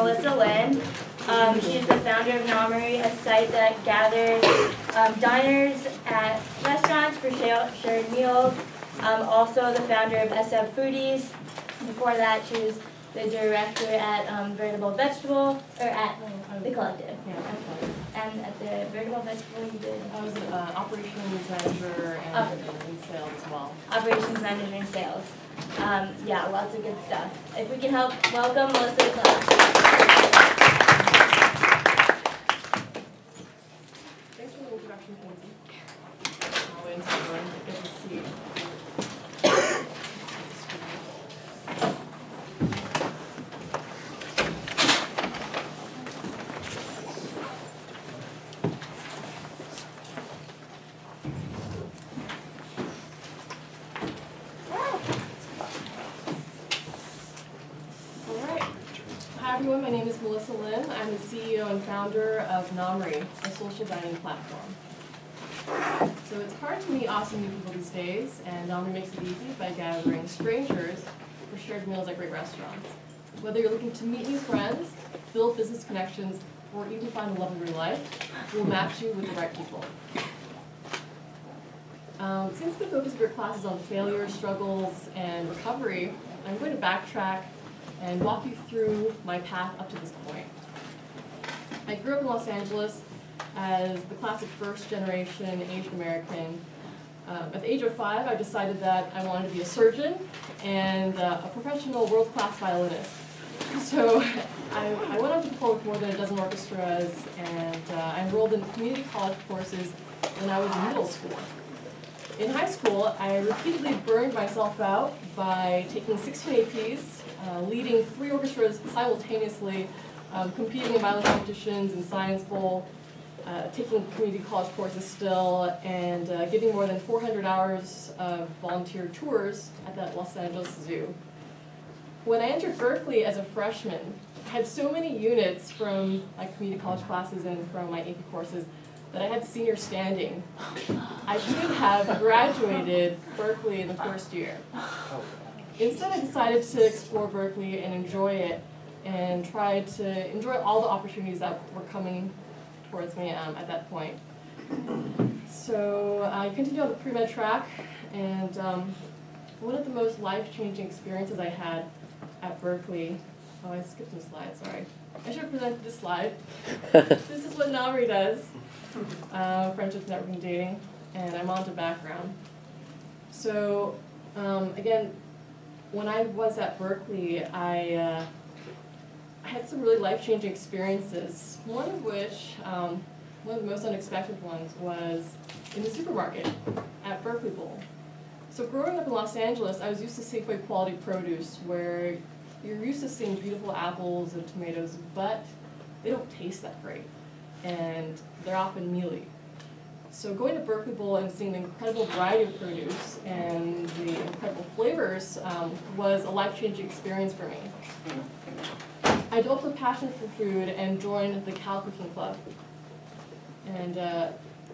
Melisa Lin. She is the founder of Nommery, a site that gathers diners at restaurants for shared meals. Also the founder of SF Foodies. Before that, she was the director at Veritable Vegetable, or at The Collective. Yeah, and at the Veritable Vegetable you did? I was an operations manager and in sales as well. Operations manager and sales. Yeah, lots of good stuff. If we can help welcome Melisa to class. Thanks for the introduction, Lindsay. I'll wait until everyone gets a seat. Hi everyone, my name is Melisa Lin. I'm the CEO and founder of Nommery, a social dining platform. So it's hard to meet awesome new people these days, and Nommery makes it easy by gathering strangers for shared meals at great restaurants. Whether you're looking to meet new friends, build business connections, or even find the love of your life, we'll match you with the right people. Since the focus of your class is on failure, struggles, and recovery, I'm going to backtrack and walk you through my path up to this point. I grew up in Los Angeles as the classic first-generation Asian American. At the age of 5, I decided that I wanted to be a surgeon and a professional world-class violinist. So I went on to perform with more than a dozen orchestras, and I enrolled in community college courses when I was in middle school. In high school, I repeatedly burned myself out by taking 16 APs, leading 3 orchestras simultaneously, competing in violin competitions and science bowl, taking community college courses still, and giving more than 400 hours of volunteer tours at the Los Angeles Zoo. When I entered Berkeley as a freshman, I had so many units from my community college classes and from my AP courses that I had senior standing. I should have graduated Berkeley in the first year. Instead, I decided to explore Berkeley and enjoy it, and try to enjoy all the opportunities that were coming towards me at that point. So I continued on the pre-med track, and one of the most life-changing experiences I had at Berkeley, oh, I skipped some slides, sorry. I should have presented this slide. This is what Nommery does. Friendships, networking, dating, and I'm on to background. So, again, when I was at Berkeley, I had some really life-changing experiences, one of which, one of the most unexpected ones, was in the supermarket at Berkeley Bowl. So growing up in Los Angeles, I was used to Safeway quality produce, where you're used to seeing beautiful apples and tomatoes, but they don't taste that great, and they're often mealy. So going to Berkeley Bowl and seeing the incredible variety of produce and the incredible flavors was a life-changing experience for me. I developed a passion for food and joined the Cal Cooking Club. And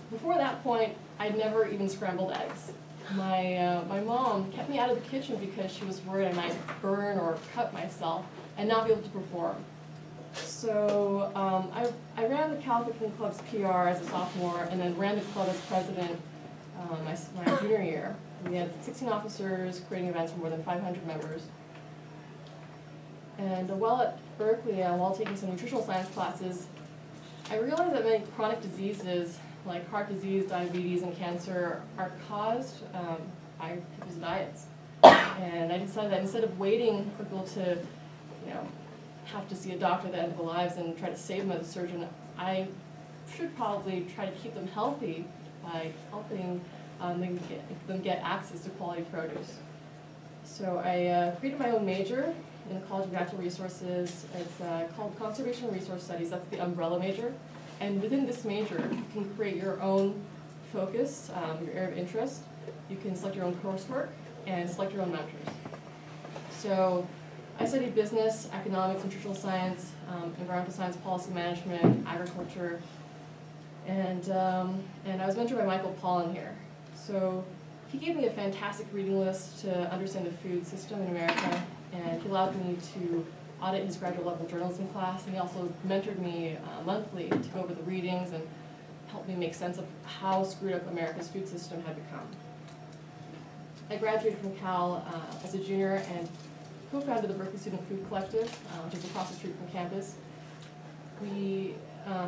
before that point, I'd never even scrambled eggs. My mom kept me out of the kitchen because she was worried I might burn or cut myself and not be able to perform. So I ran the Cal Cooking Club's PR as a sophomore, and then ran the club as president my junior year. We had 16 officers creating events for more than 500 members. And while at Berkeley, while taking some nutritional science classes, I realized that many chronic diseases like heart disease, diabetes, and cancer are caused by people's diets. And I decided that instead of waiting for people to, have to see a doctor at the end of their lives and try to save them as a surgeon, I should probably try to keep them healthy by helping them get access to quality produce. So I created my own major in the College of Natural Resources. It's called Conservation Resource Studies. That's the umbrella major. And within this major, you can create your own focus, your area of interest. You can select your own coursework and select your own mentors. So I studied business, economics, nutritional science, environmental science, policy management, agriculture, and I was mentored by Michael Pollan here. So he gave me a fantastic reading list to understand the food system in America, and he allowed me to audit his graduate level journalism class, and he also mentored me monthly to go over the readings and help me make sense of how screwed up America's food system had become. I graduated from Cal as a junior and co-founded the Berkeley Student Food Collective, which is across the street from campus. We,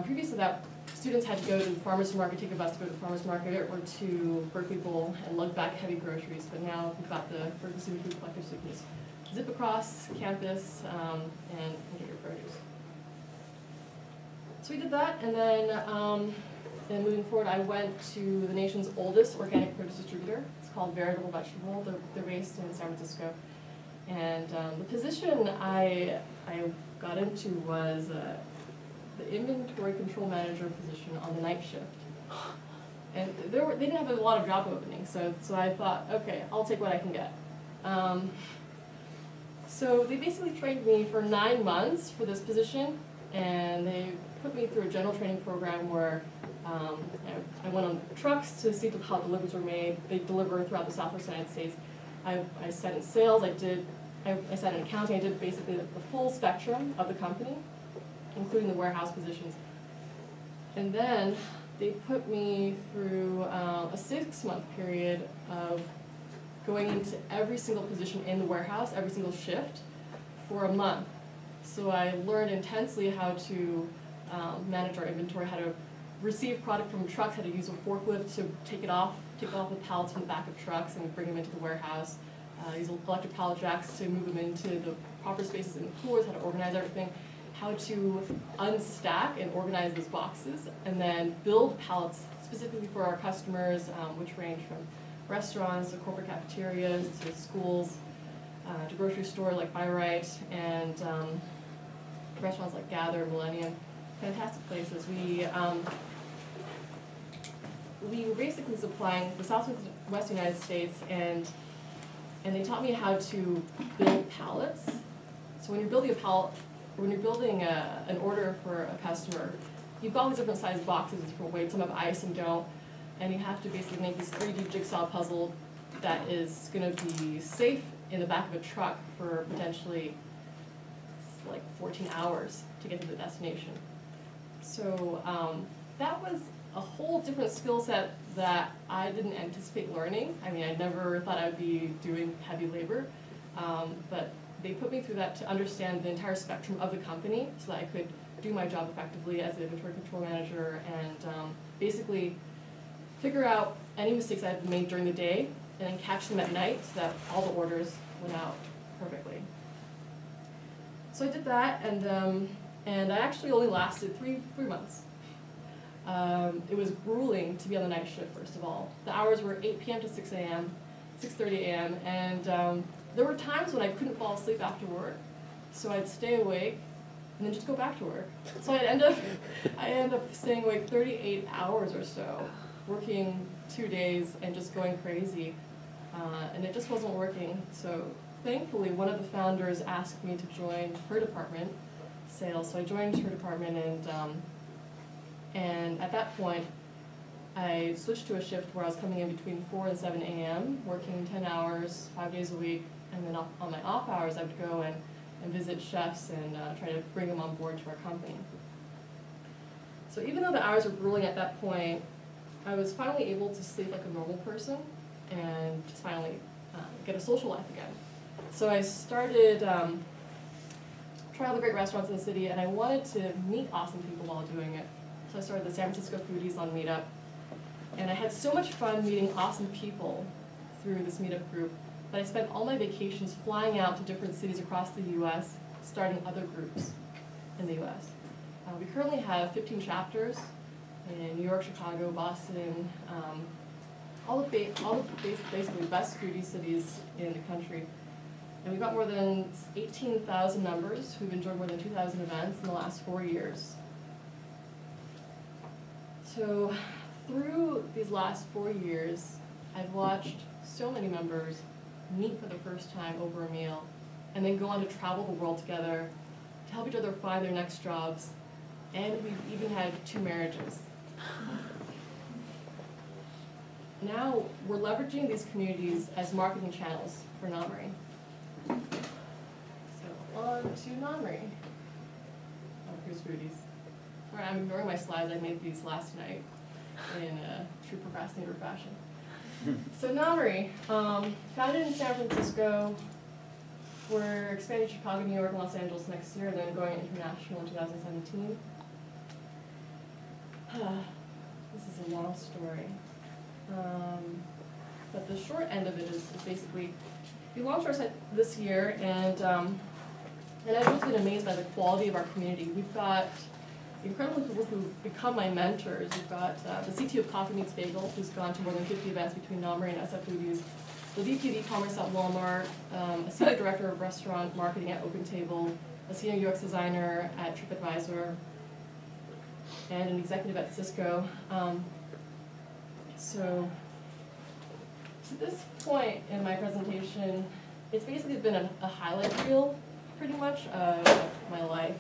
previous to that, students had to go to the farmer's market, take a bus to go to the farmer's market, or to Berkeley Bowl and lug back heavy groceries. But now we've got the Berkeley Student Food Collective, so you can just zip across campus and get your produce. So we did that, and then moving forward, I went to the nation's oldest organic produce distributor. It's called Veritable Vegetable. They're based in San Francisco. And the position I got into was the inventory control manager position on the night shift. And they didn't have a lot of job openings, so I thought, okay, I'll take what I can get. So they basically trained me for 9 months for this position, and they put me through a general training program where I went on trucks to see how deliveries were made. They deliver throughout the Southwest United States. I sat in sales, I sat in accounting, I did basically the full spectrum of the company, including the warehouse positions. And then they put me through a 6-month period of going into every single position in the warehouse, every single shift, for a month. So I learned intensely how to manage our inventory, how to receive product from trucks, how to use a forklift to take off the pallets from the back of trucks and bring them into the warehouse. Use electric pallet jacks to move them into the proper spaces in the coolers, how to organize everything, how to unstack and organize those boxes, and then build pallets specifically for our customers, which range from restaurants to corporate cafeterias to schools to grocery stores like Buy Right and restaurants like Gather, Millennium. Fantastic places. We were basically supplying the Southwest United States, and they taught me how to build pallets. So when you're building a pallet, when you're building an order for a customer, you've got all these different size boxes, different weights. Some have ice, some don't, and you have to basically make this 3D jigsaw puzzle that is going to be safe in the back of a truck for potentially like 14 hours to get to the destination. So that was a whole different skill set that I didn't anticipate learning. I mean, I never thought I'd be doing heavy labor, but they put me through that to understand the entire spectrum of the company so that I could do my job effectively as an inventory control manager and basically figure out any mistakes I had made during the day and then catch them at night so that all the orders went out perfectly. So I did that, and I actually only lasted three months. It was grueling to be on the night shift, first of all. The hours were 8 p.m. to 6 a.m., 6:30 a.m., and there were times when I couldn't fall asleep after work, so I'd stay awake and then just go back to work. So I end up staying awake 38 hours or so, working 2 days and just going crazy, and it just wasn't working. So thankfully, one of the founders asked me to join her department, sales. So I joined her department, and at that point, I switched to a shift where I was coming in between 4 and 7 a.m., working 10 hours, 5 days a week, and then on my off hours, I would go and visit chefs and try to bring them on board to our company. So even though the hours were grueling at that point, I was finally able to sleep like a normal person and just finally get a social life again. So I started try all the great restaurants in the city, and I wanted to meet awesome people while doing it. So I started the San Francisco Foodies on Meetup, and I had so much fun meeting awesome people through this Meetup group that I spent all my vacations flying out to different cities across the U.S., starting other groups in the U.S. We currently have 15 chapters in New York, Chicago, Boston, all the basically best foodie cities in the country. And we've got more than 18,000 members who've enjoyed more than 2,000 events in the last 4 years. So through these last 4 years, I've watched so many members meet for the first time over a meal and then go on to travel the world together to help each other find their next jobs. And we've even had 2 marriages. Now we're leveraging these communities as marketing channels for Nommery. So welcome to Nommery. Here's foodies. All right, I'm ignoring my slides. I made these last night in a true procrastinator fashion. So Nommery, founded in San Francisco. We're expanding to Chicago, New York, and Los Angeles next year, and then going international in 2017. This is a long story. But the short end of it is basically, we launched our site this year, and I've just been amazed by the quality of our community. We've got incredible people who've become my mentors. We've got the CTO of Coffee Meets Bagel, who's gone to more than 50 events between Nommery and SF Foodies, the VP of e-commerce at Walmart, a senior director of restaurant marketing at OpenTable, a senior UX designer at TripAdvisor, and an executive at Cisco. So to this point in my presentation, it's basically been a highlight reel, pretty much, of my life.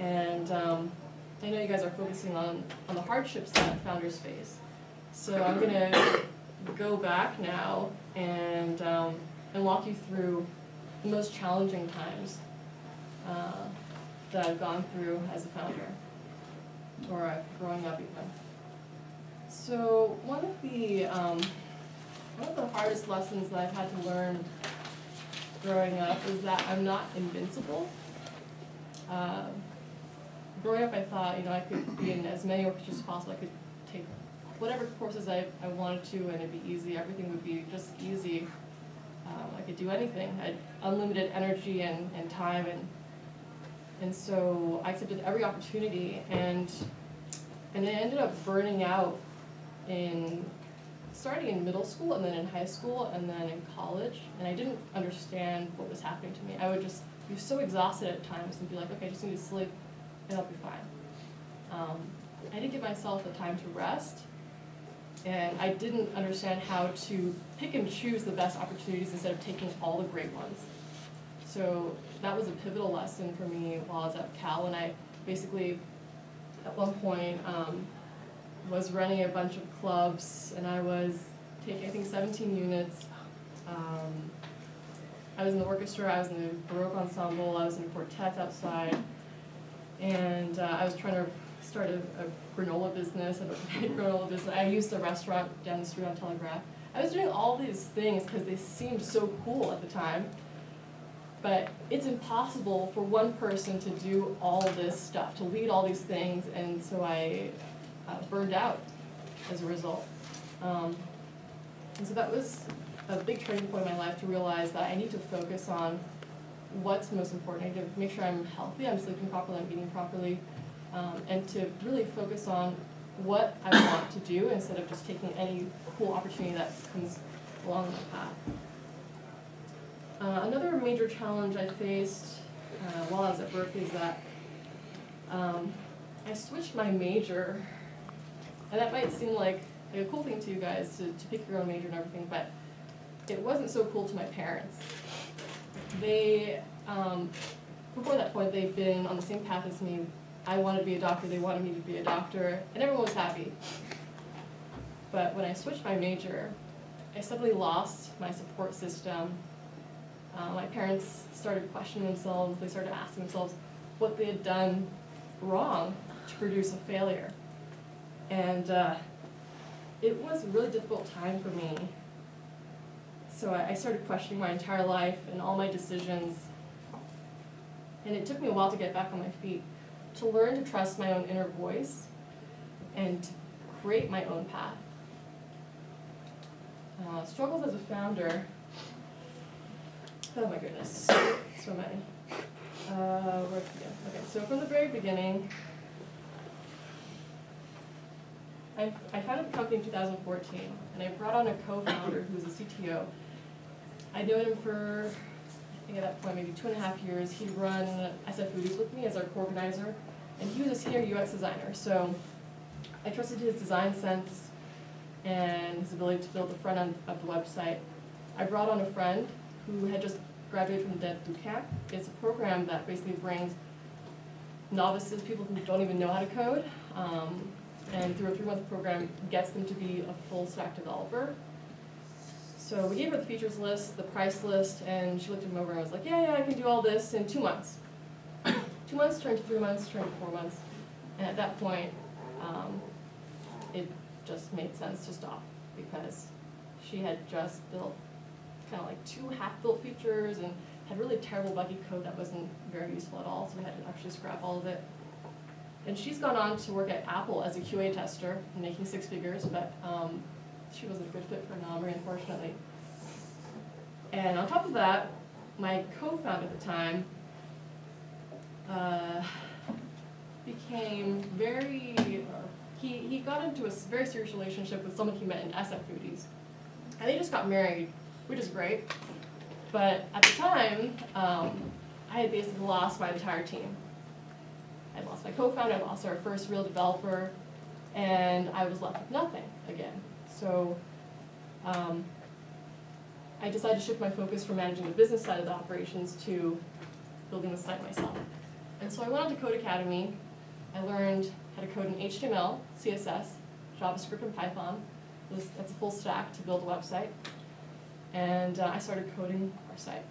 And I know you guys are focusing on the hardships that founders face. So I'm going to go back now and walk you through the most challenging times that I've gone through as a founder, or growing up even. So one of the hardest lessons that I've had to learn growing up is that I'm not invincible. Growing up, I thought, I could be in as many orchestras as possible. I could take whatever courses I wanted to, and it'd be easy. Everything would be just easy. I could do anything. I had unlimited energy and time, and so I accepted every opportunity, and I ended up burning out starting in middle school, and then in high school, and then in college, and I didn't understand what was happening to me. I would just be so exhausted at times and be like, okay, I just need to sleep, and I'll be fine. I didn't give myself the time to rest, and I didn't understand how to pick and choose the best opportunities instead of taking all the great ones. So that was a pivotal lesson for me while I was at Cal, and I basically, at one point, was running a bunch of clubs, and I was taking, I think, 17 units. I was in the orchestra, I was in the Baroque ensemble, I was in quartets outside, and I was trying to start a granola business, I used a restaurant down the street on Telegraph. I was doing all these things because they seemed so cool at the time, but it's impossible for one person to do all this stuff, to lead all these things, and so I burned out as a result. And so that was a big turning point in my life to realize that I need to focus on what's most important. I need to make sure I'm healthy, I'm sleeping properly, I'm eating properly, and to really focus on what I want to do instead of just taking any cool opportunity that comes along my path. Another major challenge I faced while I was at Berkeley is that I switched my major. And that might seem like a cool thing to you guys, to pick your own major and everything, but it wasn't so cool to my parents. They, before that point, they'd been on the same path as me. I wanted to be a doctor, they wanted me to be a doctor, and everyone was happy. But when I switched my major, I suddenly lost my support system. My parents started questioning themselves, they started asking themselves what they had done wrong to produce a failure. And it was a really difficult time for me. So I started questioning my entire life and all my decisions. And it took me a while to get back on my feet, to learn to trust my own inner voice and to create my own path. Struggles as a founder, oh my goodness, so many. Where to begin? Okay, so from the very beginning, I founded the company in 2014, and I brought on a co-founder who was a CTO. I known him for, I think at that point, maybe 2.5 years. He'd run SF Foodies with me as our co-organizer, and he was a senior UX designer. So I trusted his design sense and his ability to build the front end of the website. I brought on a friend who had just graduated from the Dev Bootcamp. It's a program that basically brings novices, people who don't even know how to code, and through a 3-month program gets them to be a full stack developer. So we gave her the features list, the price list, and she looked them over and was like, yeah, I can do all this in 2 months. 2 months turned to 3 months, turned to 4 months. And at that point, it just made sense to stop because she had just built kind of like 2 half-built features and had really terrible buggy code that wasn't very useful at all, so we had to actually scrap all of it. And she's gone on to work at Apple as a QA tester, making 6 figures, but she wasn't a good fit for Nommery, unfortunately. And on top of that, my co-founder at the time became he got into a very serious relationship with someone he met in SF Foodies. And they just got married, which is great. But at the time, I had basically lost my entire team. I lost my co-founder, I lost our first real developer, and I was left with nothing again. So I decided to shift my focus from managing the business side of the operations to building the site myself. And so I went on to Code Academy. I learned how to code in HTML, CSS, JavaScript, and Python. That's a full stack to build a website. And I started coding our site.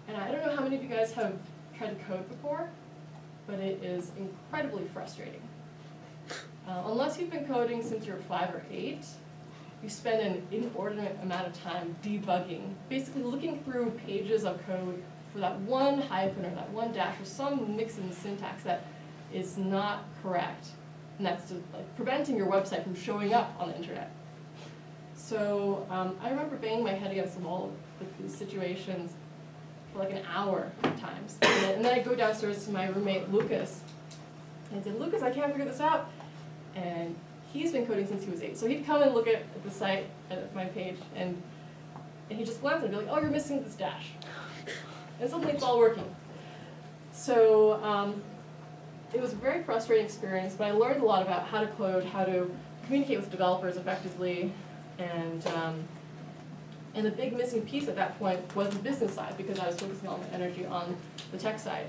And I don't know how many of you guys have tried to code before, but it is incredibly frustrating. Unless you've been coding since you're 5 or 8, you spend an inordinate amount of time debugging, basically looking through pages of code for that one hyphen or that one dash or some mix in syntax that is not correct. And that's preventing your website from showing up on the internet. So I remember banging my head against the wall with these situations for like an hour at times. And then I'd go downstairs to my roommate, Lucas, and I'd say, Lucas, I can't figure this out. And he's been coding since he was 8. So he'd come and look at the site, at my page, and he'd just glance and be like, oh, you're missing this dash. And suddenly it's all working. So it was a very frustrating experience, but I learned a lot about how to code, how to communicate with developers effectively, and the big missing piece at that point was the business side because I was focusing all my energy on the tech side.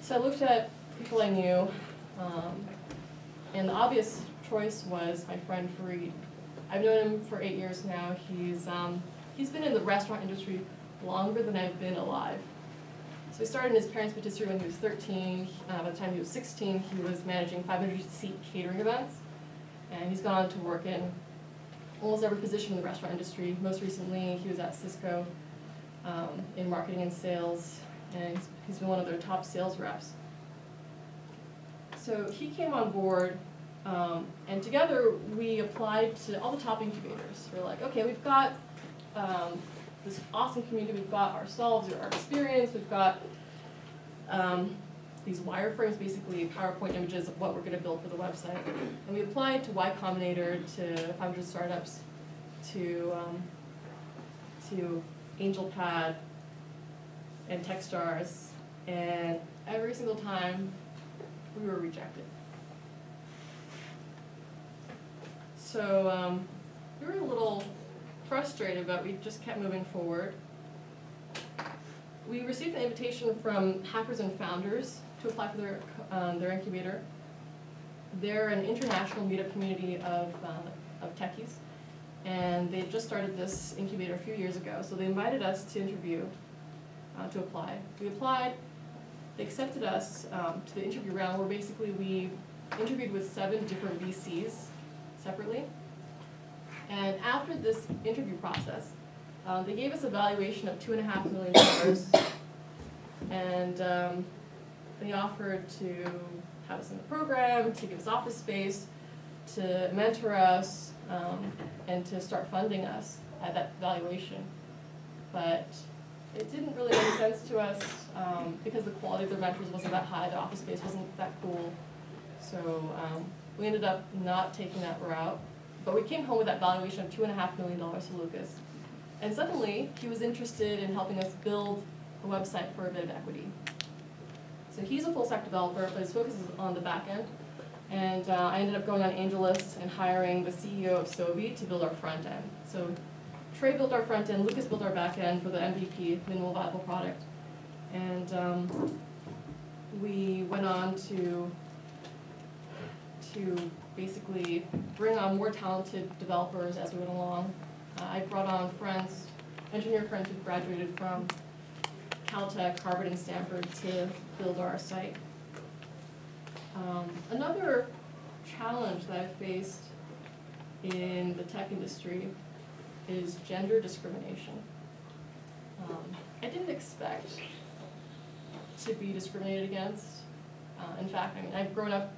So I looked at people I knew, and the obvious choice was my friend Fareed. I've known him for 8 years now. He's been in the restaurant industry longer than I've been alive. So he started in his parents' patisserie when he was 13. By the time he was 16, he was managing 500-seat catering events. And he's gone on to work in almost every position in the restaurant industry. Most recently, he was at Cisco in marketing and sales, and he's been one of their top sales reps. So he came on board, and together we applied to all the top incubators. We're like, okay, we've got this awesome community, we've got ourselves, our experience, we've got these wireframes, basically PowerPoint images of what we're going to build for the website. And we applied to Y Combinator, to 500 Startups, to AngelPad, and Techstars, and every single time we were rejected. So we were a little frustrated, but we just kept moving forward. We received an invitation from Hackers and Founders to apply for their incubator. They're an international meetup community of techies, and they just started this incubator a few years ago. So they invited us to interview, to apply. We applied. They accepted us to the interview round, where basically we interviewed with 7 different VCs separately. And after this interview process, they gave us a valuation of $2.5 million, and they offered to have us in the program, to give us office space, to mentor us, and to start funding us at that valuation. But it didn't really make sense to us because the quality of their mentors wasn't that high, the office space wasn't that cool. So we ended up not taking that route. But we came home with that valuation of $2.5 million to Lucas. And suddenly, he was interested in helping us build a website for a bit of equity. So he's a full-stack developer, but his focus is on the back end. And I ended up going on AngelList and hiring the CEO of Sobi to build our front end. So Trey built our front end, Lucas built our back end for the MVP, minimal viable product. And we went on to basically bring on more talented developers as we went along. I brought on friends, engineer friends who graduated from Caltech, Harvard, and Stanford to build our site. Another challenge that I've faced in the tech industry is gender discrimination. I didn't expect to be discriminated against. In fact, I mean, I've grown up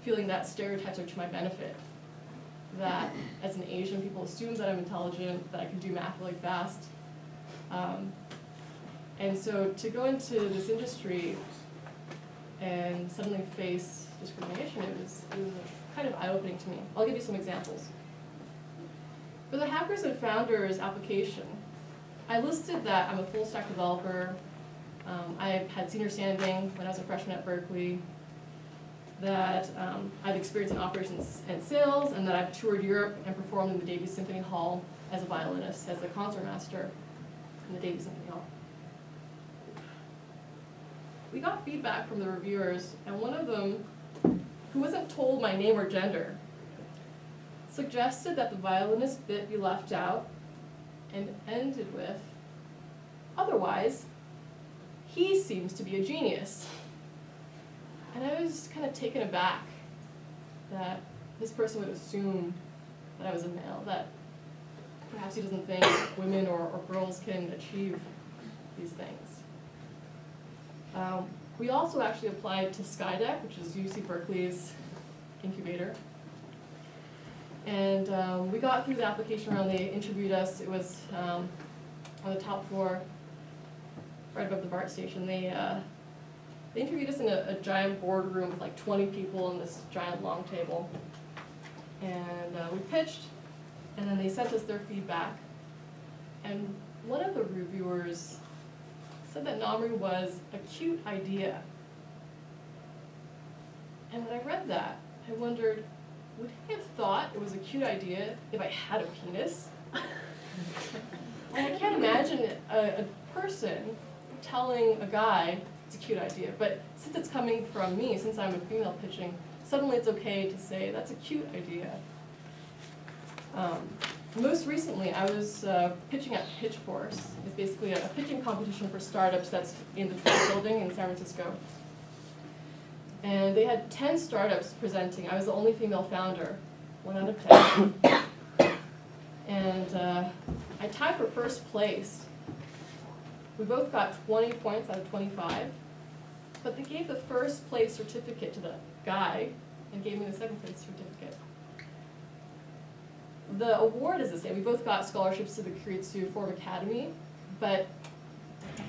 feeling that stereotypes are to my benefit. That as an Asian, people assume that I'm intelligent, that I can do math really fast. And so to go into this industry and suddenly face discrimination, it was kind of eye-opening to me. I'll give you some examples. For the Hackers and Founders application, I listed that I'm a full-stack developer. I had senior standing when I was a freshman at Berkeley, that I've experienced in operations and sales, and that I've toured Europe and performed in the Davies Symphony Hall as a violinist, as the concertmaster in the Davies Symphony Hall. We got feedback from the reviewers, and one of them, who wasn't told my name or gender, suggested that the violinist bit be left out and ended with, "Otherwise, he seems to be a genius." And I was kind of taken aback that this person would assume that I was a male, that perhaps he doesn't think women or girls can achieve these things. We also actually applied to Skydeck, which is UC Berkeley's incubator. And we got through the application round. They interviewed us. It was on the top floor, right above the BART station. They interviewed us in a giant boardroom with like 20 people on this giant long table. And we pitched, and then they sent us their feedback. And one of the reviewers said that Nommery was a cute idea. And when I read that, I wondered, would he have thought it was a cute idea if I had a penis? And I can't imagine a person telling a guy it's a cute idea, but since it's coming from me, since I'm a female pitching, suddenly it's okay to say that's a cute idea. Most recently, I was pitching at Pitchforce. It's basically a pitching competition for startups that's in the Trump building in San Francisco. And they had 10 startups presenting. I was the only female founder, 1 out of 10. And I tied for first place. We both got 20 points out of 25. But they gave the first place certificate to the guy and gave me the second place certificate. The award is the same. We both got scholarships to the Keiretsu Forum Academy, but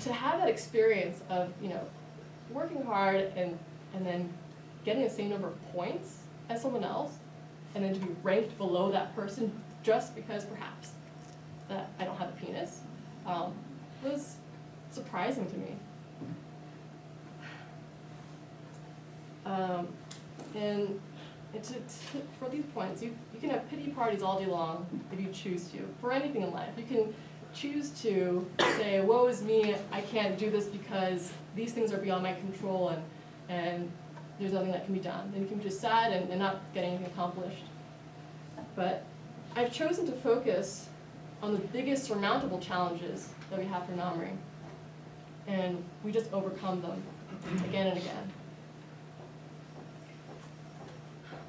to have that experience of, you know, working hard and then getting the same number of points as someone else, and then to be ranked below that person just because perhaps that I don't have a penis, was surprising to me. And for these points, you can have pity parties all day long if you choose to, for anything in life. You can choose to say, woe is me, I can't do this because these things are beyond my control and there's nothing that can be done. And you can be just sad and not get anything accomplished. But I've chosen to focus on the biggest surmountable challenges that we have for Nommery. And we just overcome them again and again.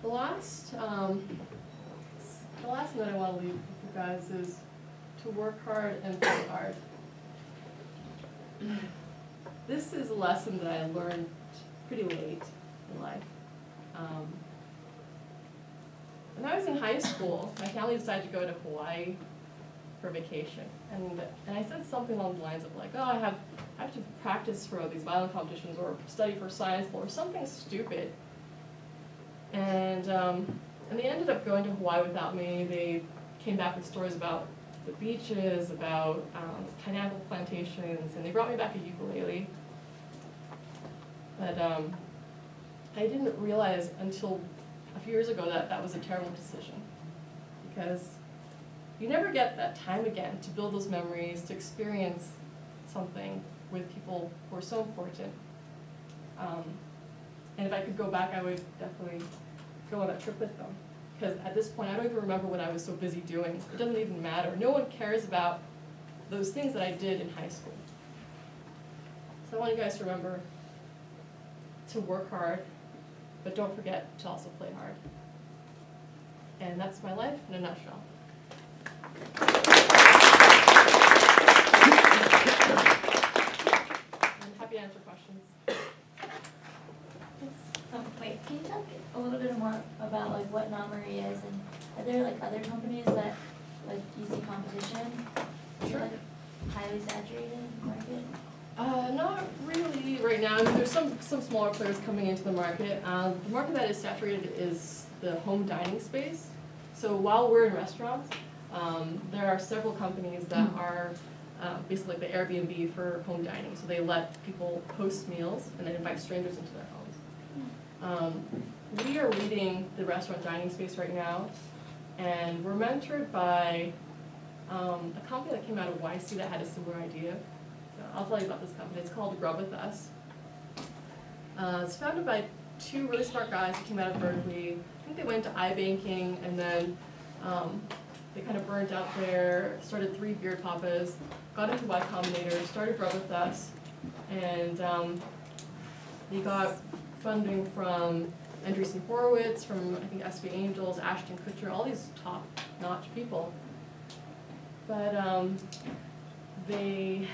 The last note I want to leave with you guys is to work hard and play hard. This is a lesson that I learned pretty late in life. When I was in high school, my family decided to go to Hawaii for vacation. And I said something along the lines of like, oh, I have to practice for these violin competitions or study for science or something stupid. And they ended up going to Hawaii without me. They came back with stories about the beaches, about pineapple plantations, and they brought me back a ukulele. But I didn't realize until a few years ago that that was a terrible decision, because you never get that time again to build those memories, to experience something with people who are so important. And if I could go back, I would definitely go on that trip with them. Because at this point, I don't even remember what I was so busy doing. It doesn't even matter. No one cares about those things that I did in high school. So I want you guys to remember to work hard, but don't forget to also play hard. And that's my life in a nutshell. I'm happy to answer questions. Wait, can you talk a little bit more about like what Nommery is, and are there like other companies that like you see competition? Is it, Sure. like highly saturated market? Not really right now. I mean, there's some smaller players coming into the market. The market that is saturated is the home dining space. So while we're in restaurants, there are several companies that are basically like the Airbnb for home dining. So they let people host meals and then invite strangers into their homes. We are leading the restaurant dining space right now, and we're mentored by a company that came out of YC that had a similar idea. So I'll tell you about this company. It's called Grub With Us. It's founded by two really smart guys who came out of Berkeley. I think they went into iBanking, and then they kind of burnt out there, started 3 beard papas, got into Y Combinator, started Grub With Us, and they got funding from Andreessen Horowitz, from I think SB Angels, Ashton Kutcher, all these top-notch people. But they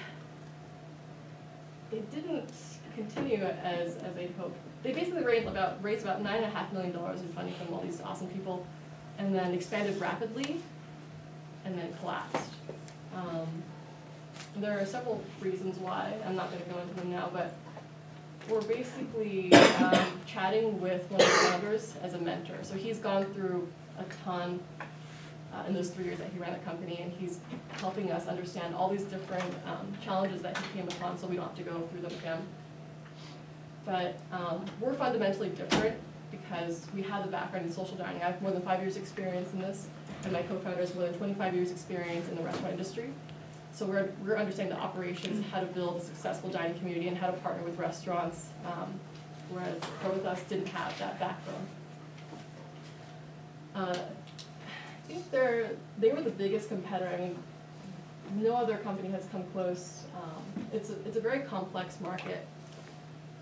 didn't continue as they'd hoped. They basically raised about $9.5 million in funding from all these awesome people, and then expanded rapidly, and then collapsed. There are several reasons why. I'm not going to go into them now, but we're basically chatting with one of the founders as a mentor. So he's gone through a ton in those 3 years that he ran the company, and he's helping us understand all these different challenges that he came upon, so we don't have to go through them again. But we're fundamentally different because we have the background in social dining. I have more than 5 years experience in this, and my co-founder has more than 25 years experience in the restaurant industry. So we're understanding the operations, how to build a successful dining community, and how to partner with restaurants, whereas Grow With Us didn't have that backbone. I think they were the biggest competitor. I mean, no other company has come close. It's a very complex market,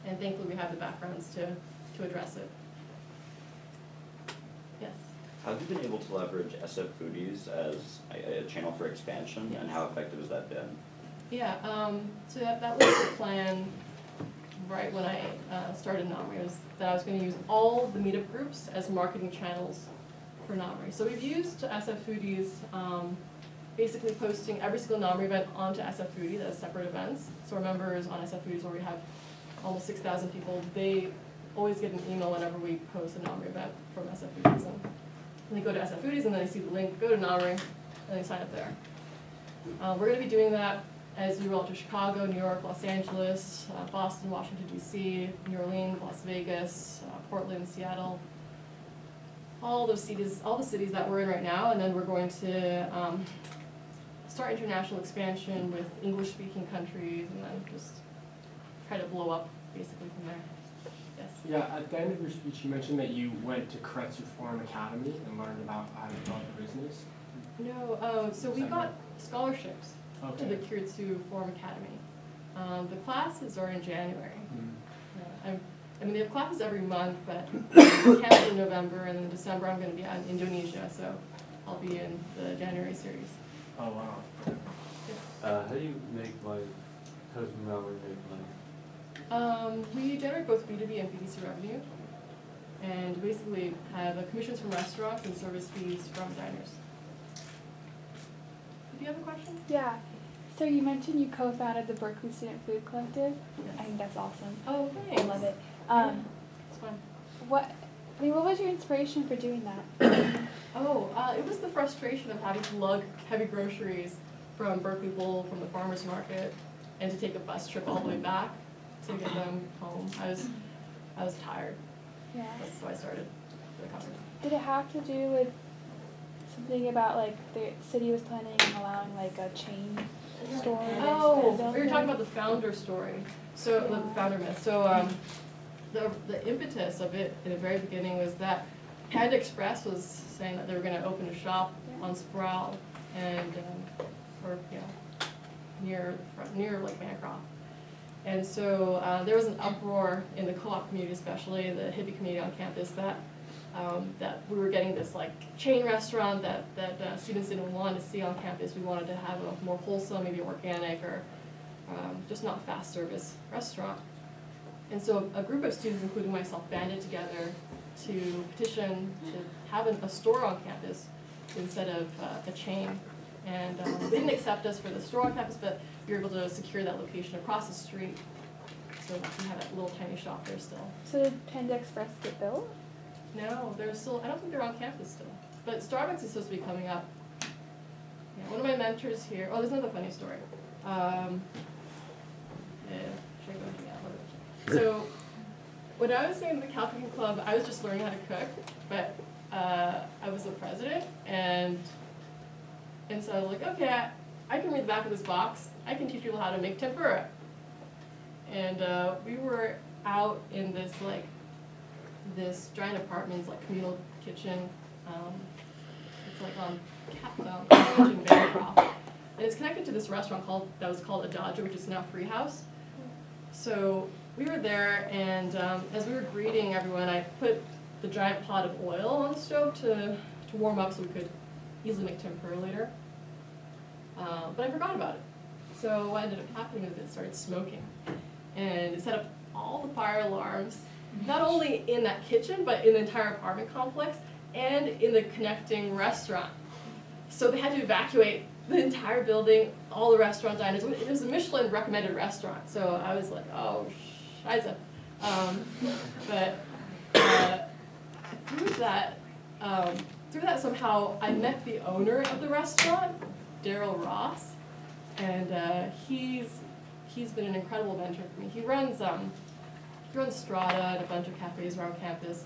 and thankfully we have the backgrounds to address it. Yes? How have you been able to leverage SF Foodies as a channel for expansion, and how effective has that been? Yeah, so that was the plan right when I started Nommery, was that I was going to use all the meetup groups as marketing channels for Nommery. So we've used SF Foodies, basically posting every single Nommery event onto SF Foodies as separate events. So our members on SF Foodies, where we have almost 6,000 people, they always get an email whenever we post a Nommery event from SF Foodies. And they go to SF Foodies, and then they see the link, go to Nommery, and they sign up there. We're going to be doing that as we roll out to Chicago, New York, Los Angeles, Boston, Washington, D.C., New Orleans, Las Vegas, Portland, Seattle, all the cities that we're in right now, and then we're going to start international expansion with English-speaking countries, and then just try to blow up basically from there. Yes. Yeah, at the end of your speech, you mentioned that you went to Kretz Reform Academy and learned about how to develop a business. No, so we got scholarships to the Okay. Keiretsu Forum Academy. The classes are in January. I mean, they have classes every month, but campus in November, and in December I'm going to be out in Indonesia, so I'll be in the January series. Oh, wow. How do you make money? How does Nommery make money? We generate both B2B and B2C revenue, and basically have commissions from restaurants and service fees from diners. Do you have a question? Yeah. So you mentioned you co-founded the Berkeley Student Food Collective. Yes. I think that's awesome. Oh, I thanks. love it. It's fun. What was your inspiration for doing that? It was the frustration of having to lug heavy groceries from Berkeley Bowl, from the farmer's market, and to take a bus trip all the way back to get them home. I was tired. Yeah. That's why I started the company. Did it have to do with something about like the city was planning on allowing like a chain store? Oh, we were talking about the founder story. So the founder myth. So the impetus of it in the very beginning was that Panda Express was saying that they were going to open a shop on Sproul and or near like Bancroft. And so there was an uproar in the co-op community, especially the hippie community on campus, that that we were getting this like chain restaurant that students didn't want to see on campus. We wanted to have a more wholesome, maybe organic or just not fast service restaurant. And so a group of students, including myself, banded together to petition to have a store on campus instead of a chain. And they didn't accept us for the store on campus, but we were able to secure that location across the street. So we have that little tiny shop there still. So did Panda Express get built? No, they're still, I don't think they're on campus still. But Starbucks is supposed to be coming up. Yeah, one of my mentors here, oh, there's another funny story. So when I was in the Cal Cooking Club, I was just learning how to cook, but I was the president, and so I was like, okay, I can read the back of this box. I can teach people how to make tempura. And we were out in this giant apartments, like communal kitchen. It's like on College in Bancroft. And it's connected to this restaurant that was called Adagio, which is now Free House. So we were there, and as we were greeting everyone, I put the giant pot of oil on the stove to warm up so we could easily make tempura later. But I forgot about it. So what ended up happening is it started smoking. And it set up all the fire alarms, not only in that kitchen, but in the entire apartment complex and in the connecting restaurant. So they had to evacuate the entire building, all the restaurant diners. It was a Michelin recommended restaurant, so I was like, oh, scheiße. But through that somehow I met the owner of the restaurant, Daryl Ross, and he's been an incredible mentor for me. He runs Strata and a bunch of cafes around campus.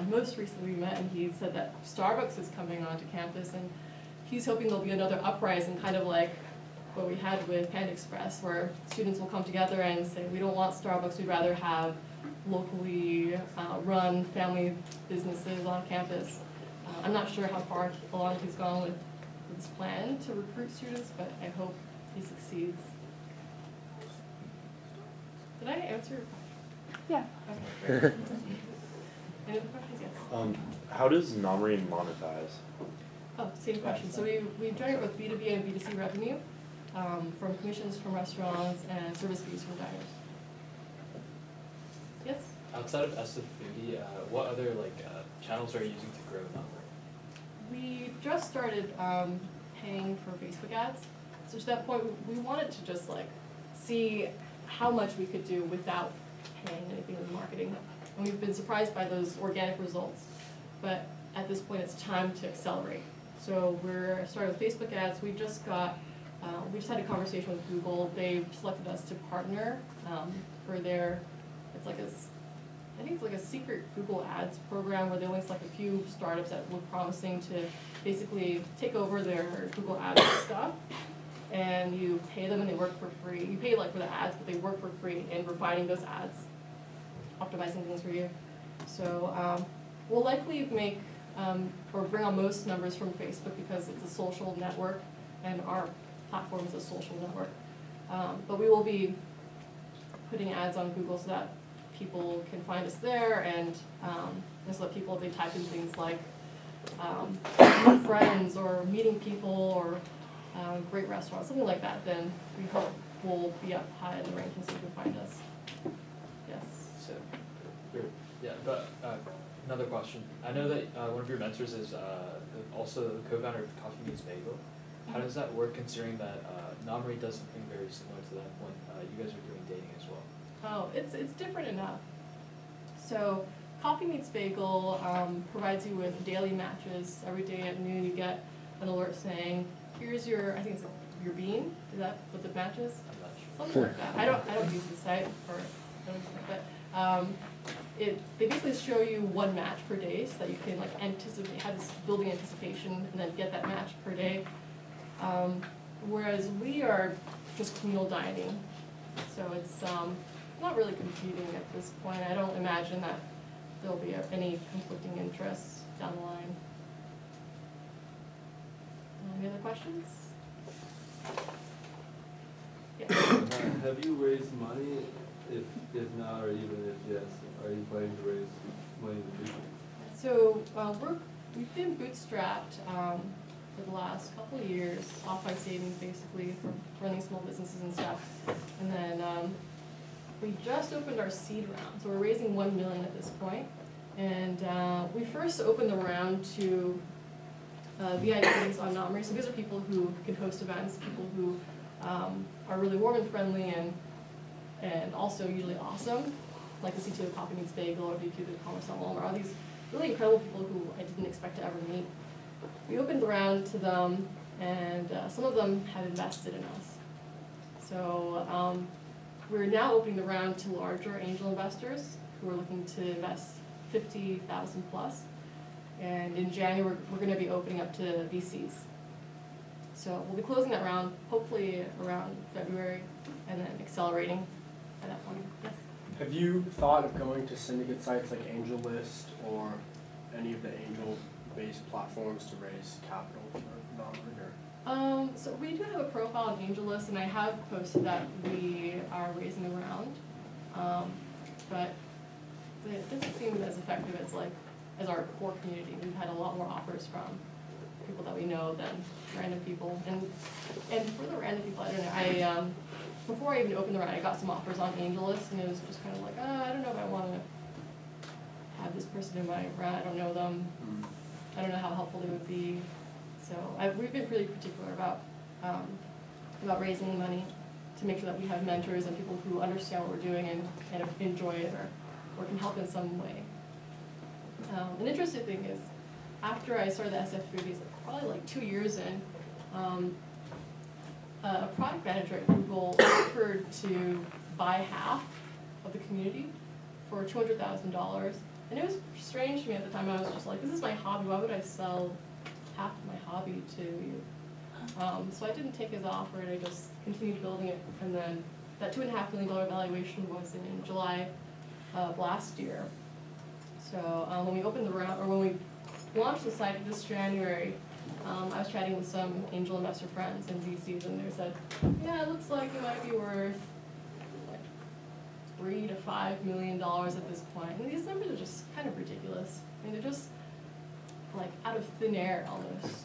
Most recently we met, and he said that Starbucks is coming onto campus, and he's hoping there'll be another uprising, kind of like what we had with Panda Express, where students will come together and say, we don't want Starbucks, we'd rather have locally run family businesses on campus. I'm not sure how far along he's gone with his plan to recruit students, but I hope he succeeds. Did I answer your question? Yeah. Okay, great. Any other questions? Yes. How does Nommery monetize? Oh, same question. So we generate both B2B and B2C revenue from commissions from restaurants and service fees from diners. Yes? Outside of SF Foodie, what other channels are you using to grow Nommery? We just started paying for Facebook ads. So to that point, we wanted to just see how much we could do without paying anything in marketing. And we've been surprised by those organic results. But at this point, it's time to accelerate. So we're starting with Facebook ads. We just had a conversation with Google. They selected us to partner for their, I think it's like a secret Google Ads program where they only select a few startups that look promising to basically take over their Google Ads stuff. And you pay them and they work for free. You pay for the ads, but they work for free in refining those ads, optimizing things for you. So we'll likely make or bring on most numbers from Facebook because it's a social network and our platform is a social network. But we will be putting ads on Google so that people can find us there, and so that people, if they type in things like friends or meeting people or great restaurants, something like that, then we hope we'll be up high in the rankings so you can find us. Yes? So, yeah, but another question. I know that one of your mentors is also the co-founder of Coffee Meets Bagel. How does that work, considering that Nommery does something very similar to that when you guys are doing dating as well? Oh, it's different enough. So Coffee Meets Bagel provides you with daily matches. Every day at noon you get an alert saying, here's your, I think it's your bean. Is that what the match is? I'm not sure. Something like that. I don't use the site for but they basically show you one match per day so that you can anticipate, have this building anticipation and then get that match per day. Whereas we are just communal dining, so it's not really competing at this point. I don't imagine that there'll be any conflicting interests down the line. Any other questions? Yeah. Have you raised money? If not, or even if yes, are you planning to raise money in the future? So we've been bootstrapped for the last couple of years, off by savings basically from running small businesses and stuff. And then we just opened our seed round, so we're raising $1 million at this point. And we first opened the round to VIPs on Nommery. So these are people who can host events, people who are really warm and friendly and also usually awesome, like the CTO of Coffee Meets Bagel or VP of the Commerce at Walmart, all these really incredible people who I didn't expect to ever meet. We opened the round to them, and some of them have invested in us. So we're now opening the round to larger angel investors who are looking to invest $50,000 plus. And in January, we're going to be opening up to VCs. So we'll be closing that round hopefully around February, and then accelerating at that point. Yes. Have you thought of going to syndicate sites like AngelList or any of the angel-based platforms to raise capital for Nommery? So we do have a profile on AngelList, and I have posted that we are raising a round, but it doesn't seem as effective as our core community. We've had a lot more offers from people that we know than random people, and for the random people, I don't know. Before I even opened the round, I got some offers on AngelList, and it was just kind of like, I don't know if I want to have this person in my round. I don't know them. I don't know how helpful they would be. So we've been really particular about raising money to make sure that we have mentors and people who understand what we're doing and enjoy it or can help in some way. An interesting thing is, after I started the SF Foodies, probably like 2 years in, a product manager at Google offered to buy half of the community for $200,000. And it was strange to me at the time. I was just like, this is my hobby. Why would I sell half of my hobby to you? So I didn't take his offer, and I just continued building it. And then that $2.5 million valuation was in July of last year. So when we opened the round, or when we launched the site this January, I was chatting with some angel investor friends and VCs, and they said, yeah, it looks like it might be worth like $3 to $5 million at this point. And these numbers are just kind of ridiculous. I mean, they're just like out of thin air almost.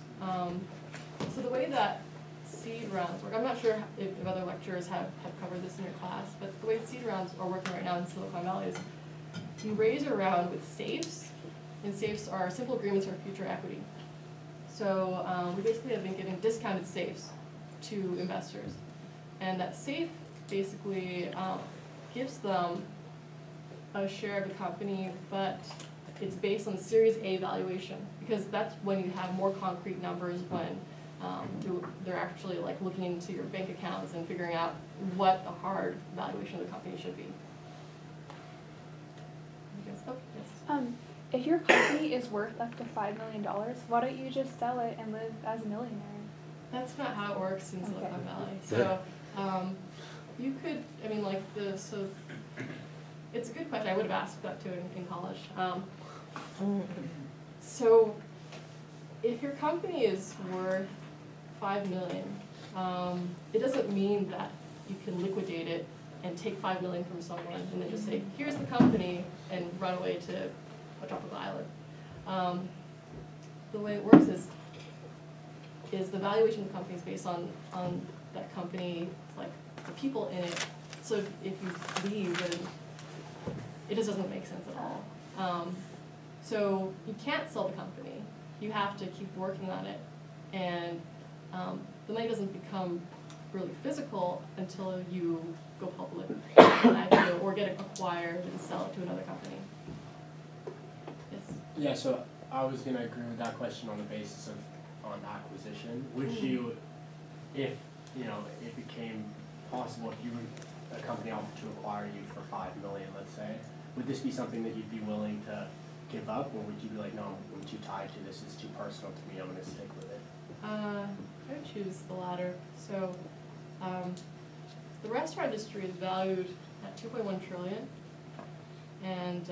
So the way that seed rounds work, I'm not sure if other lecturers have covered this in your class, but the way seed rounds are working right now in Silicon Valley is you raise a round with safes, and safes are simple agreements for future equity. So we basically have been giving discounted safes to investors. And that safe basically gives them a share of the company, but it's based on Series A valuation, because that's when you have more concrete numbers, when they're actually like looking into your bank accounts and figuring out what the hard valuation of the company should be. Oh, yes. If your company is worth up to $5 million, why don't you just sell it and live as a millionaire? That's not how it works in Silicon Valley. So you could, I mean, like so it's a good question. I would have asked that too in college. So if your company is worth $5 million, it doesn't mean that you can liquidate it and take $5 million from someone and then just say, here's the company, and run away to a tropical island. The way it works is the valuation of the company is based on that company, like the people in it. So if you leave, then it just doesn't make sense at all. So you can't sell the company. You have to keep working on it, and the money doesn't become really physical until you go public or get it acquired and sell it to another company. Yes? Yeah, so I was going to agree with that question on the basis of on acquisition. Would you, if it became possible, if you were a company offered to acquire you for $5 million, let's say, would this be something that you'd be willing to give up, or would you be like, no, I'm too tied to this, it's too personal to me, I'm going to stick with it? I would choose the latter. So the restaurant industry is valued at $2.1 trillion, and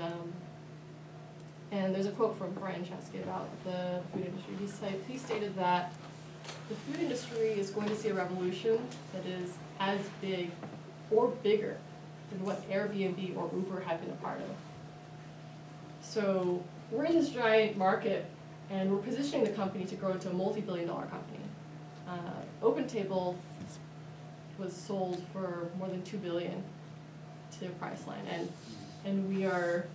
And there's a quote from Brian Chesky about the food industry. He stated that the food industry is going to see a revolution that is as big or bigger than what Airbnb or Uber have been a part of. So we're in this giant market, and we're positioning the company to grow into a multi-billion-dollar company. OpenTable was sold for more than $2 billion to Priceline, and we are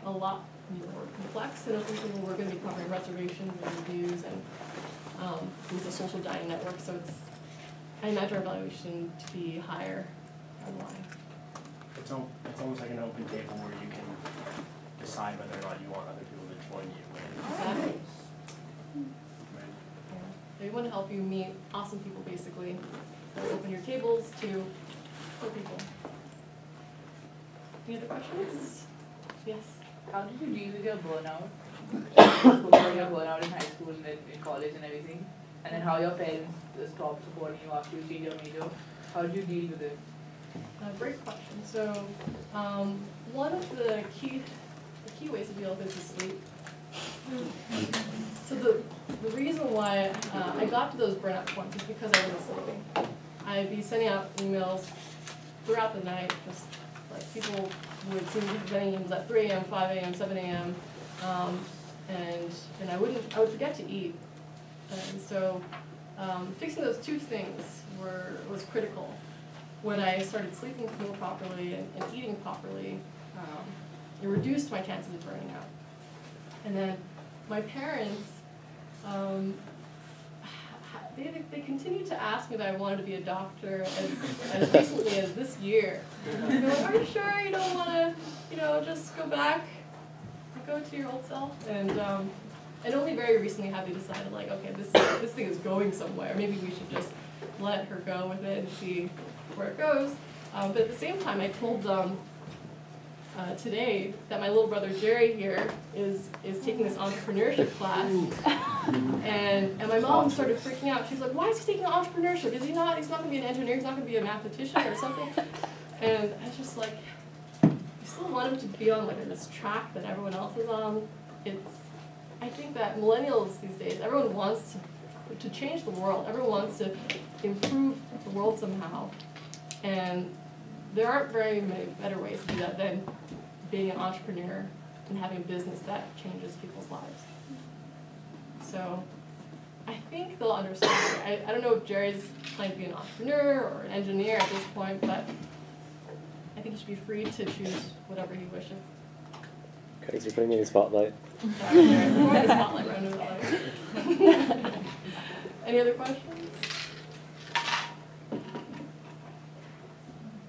a lot more complex than OpenTable. We're going to be covering reservations and reviews, and it's a social dining network, so I imagine our valuation to be higher online. It's almost like an open table where you can decide whether or not you want other people to join you. Exactly. Right. Yeah. They want to help you meet awesome people, basically. So open your tables to people. Any other questions? Yes. How did you deal with your burnout? Your burnout in high school and then in college and everything? And then how your parents stopped supporting you after you changed your major? How did you deal with it? Great question. So one of the key ways to deal with this is sleep. So the reason why I got to those burnout points is because I wasn't sleeping. I'd be sending out emails throughout the night, just like people would seem to be sending emails at 3 a.m., 5 a.m., 7 a.m., and I would forget to eat. And so fixing those two things was critical. When I started sleeping more properly and eating properly, it reduced my chances of burning out. And then my parents, they continued to ask me that I wanted to be a doctor as recently as this year. They're like, are you sure you don't want to, just go back, go to your old self? And only very recently have they decided, like, okay, this thing is going somewhere. Maybe we should just let her go with it and see where it goes. But at the same time, I told them today that my little brother Jerry here is taking this entrepreneurship class, and my mom started freaking out. She's like, "Why is he taking entrepreneurship? Is he not? He's not going to be an engineer. He's not going to be a mathematician or something." And I was just like, "You still want him to be on like this track that everyone else is on?" I think that millennials these days, everyone wants to change the world. Everyone wants to improve the world somehow. And there aren't very many better ways to do that than being an entrepreneur and having a business that changes people's lives. So I think they'll understand. I don't know if Jerry's planning to be an entrepreneur or an engineer at this point, but I think he should be free to choose whatever he wishes. Thanks for putting me in the spotlight. Sorry, Jerry. We're in the spotlight right now. Any other questions?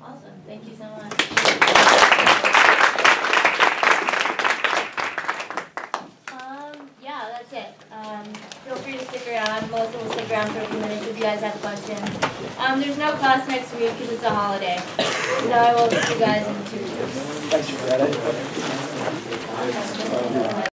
Awesome, thank you so much. Yeah, that's it. Feel free to stick around. Melissa will stick around for a few minutes if you guys have questions. There's no class next week because it's a holiday. So I will see you guys in 2 weeks. Thanks for that.